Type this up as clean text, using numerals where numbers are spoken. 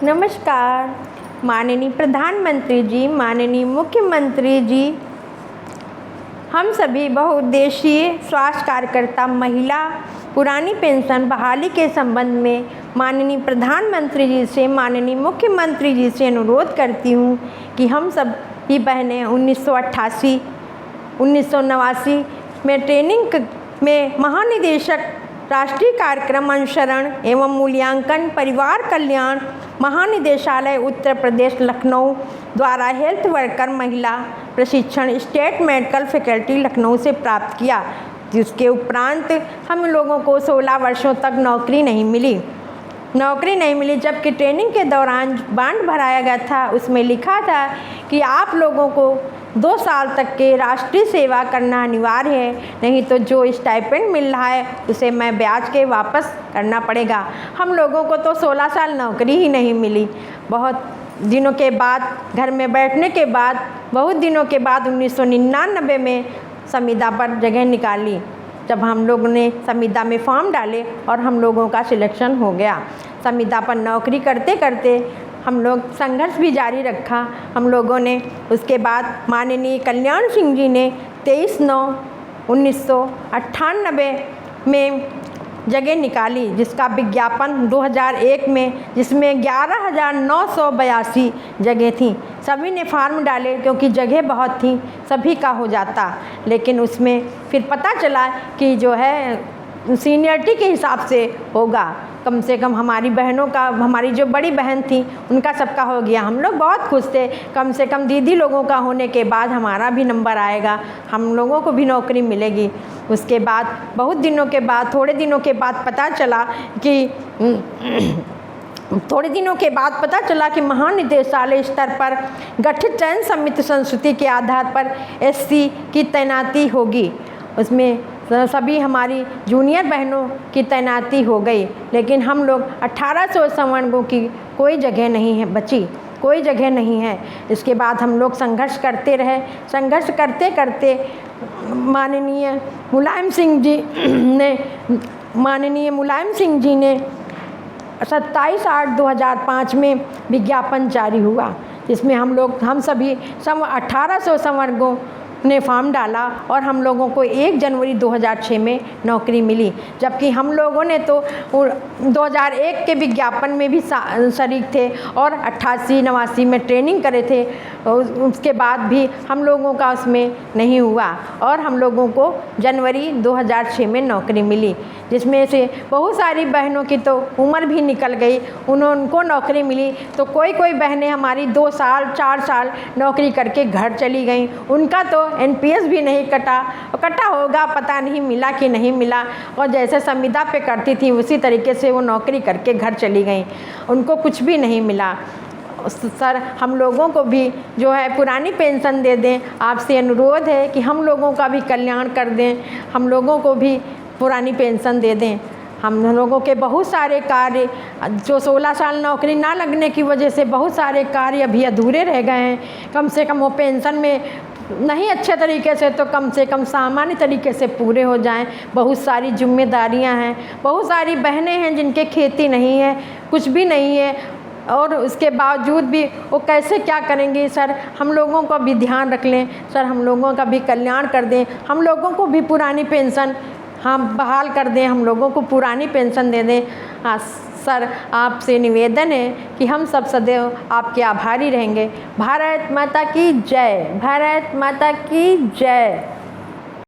नमस्कार। माननीय प्रधानमंत्री जी, माननीय मुख्यमंत्री जी, हम सभी बहुउद्देशीय स्वास्थ्य कार्यकर्ता महिला पुरानी पेंशन बहाली के संबंध में माननीय प्रधानमंत्री जी से, माननीय मुख्यमंत्री जी से अनुरोध करती हूँ कि हम सब ही बहनें 1988, 1989 में ट्रेनिंग में महानिदेशक राष्ट्रीय कार्यक्रम अनुसरण एवं मूल्यांकन परिवार कल्याण महानिदेशालय उत्तर प्रदेश लखनऊ द्वारा हेल्थ वर्कर महिला प्रशिक्षण स्टेट मेडिकल फैकल्टी लखनऊ से प्राप्त किया, जिसके उपरांत हम लोगों को 16 वर्षों तक नौकरी नहीं मिली। जबकि ट्रेनिंग के दौरान बांड भराया गया था, उसमें लिखा था कि आप लोगों को 2 साल तक के राष्ट्रीय सेवा करना अनिवार्य है, नहीं तो जो स्टाइपेंड मिल रहा है उसे मैं ब्याज के वापस करना पड़ेगा। हम लोगों को तो 16 साल नौकरी ही नहीं मिली। बहुत दिनों के बाद, घर में बैठने के बाद, बहुत दिनों के बाद 1999 में संविदा पर जगह निकाली, जब हम लोगों ने संविदा में फॉर्म डाले और हम लोगों का सिलेक्शन हो गया। संविदा पर नौकरी करते करते हम लोग संघर्ष भी जारी रखा। हम लोगों ने उसके बाद माननीय कल्याण सिंह जी ने 23/9/1998 में जगह निकाली, जिसका विज्ञापन 2001 में, जिसमें 11,982 जगह थी। सभी ने फॉर्म डाले क्योंकि जगह बहुत थी, सभी का हो जाता, लेकिन उसमें फिर पता चला कि जो है सीनियरिटी के हिसाब से होगा। कम से कम हमारी बहनों का, हमारी जो बड़ी बहन थी उनका सबका हो गया। हम लोग बहुत खुश थे, कम से कम दीदी लोगों का होने के बाद हमारा भी नंबर आएगा, हम लोगों को भी नौकरी मिलेगी। उसके बाद बहुत दिनों के बाद, थोड़े दिनों के बाद पता चला कि महानिदेशालय स्तर पर गठित चयन समिति संस्कृति के आधार पर SC की तैनाती होगी। उसमें सभी हमारी जूनियर बहनों की तैनाती हो गई, लेकिन हम लोग 1800 संवर्गों की कोई जगह नहीं है बची, कोई जगह नहीं है। इसके बाद हम लोग संघर्ष करते रहे। संघर्ष करते करते माननीय मुलायम सिंह जी ने 27/8/2005 में विज्ञापन जारी हुआ, जिसमें हम सभी 1800 संवर्गों ने फॉर्म डाला और हम लोगों को 1 जनवरी 2006 में नौकरी मिली। जबकि हम लोगों ने तो 2001 के विज्ञापन में भी शरीक थे और 88-89 में ट्रेनिंग करे थे। उसके बाद भी हम लोगों का उसमें नहीं हुआ और हम लोगों को जनवरी 2006 में नौकरी मिली, जिसमें से बहुत सारी बहनों की तो उम्र भी निकल गई, उनको नौकरी मिली। तो कोई बहनें हमारी 2 साल 4 साल नौकरी करके घर चली गईं। उनका तो NPS भी नहीं कटा होगा, पता नहीं मिला कि नहीं मिला, और जैसे संविदा पे करती थी उसी तरीके से वो नौकरी करके घर चली गईं, उनको कुछ भी नहीं मिला। सर, हम लोगों को भी जो है पुरानी पेंशन दे दें, आपसे अनुरोध है कि हम लोगों का भी कल्याण कर दें, हम लोगों को भी पुरानी पेंशन दे दें। हम लोगों के बहुत सारे कार्य, जो 16 साल नौकरी ना लगने की वजह से बहुत सारे कार्य अभी अधूरे रह गए हैं। कम से कम वो पेंशन में नहीं अच्छे तरीके से तो कम से कम सामान्य तरीके से पूरे हो जाएं। बहुत सारी जिम्मेदारियां हैं, बहुत सारी बहनें हैं जिनके खेती नहीं है, कुछ भी नहीं है, और उसके बावजूद भी वो कैसे क्या करेंगी। सर, हम लोगों को भी ध्यान रख लें, सर, हम लोगों का भी कल्याण कर दें, हम लोगों को भी पुरानी पेंशन बहाल कर दें, हम लोगों को पुरानी पेंशन दे दें। हाँ सर, आपसे निवेदन है कि हम सब सदैव आपके आभारी रहेंगे। भारत माता की जय, भारत माता की जय।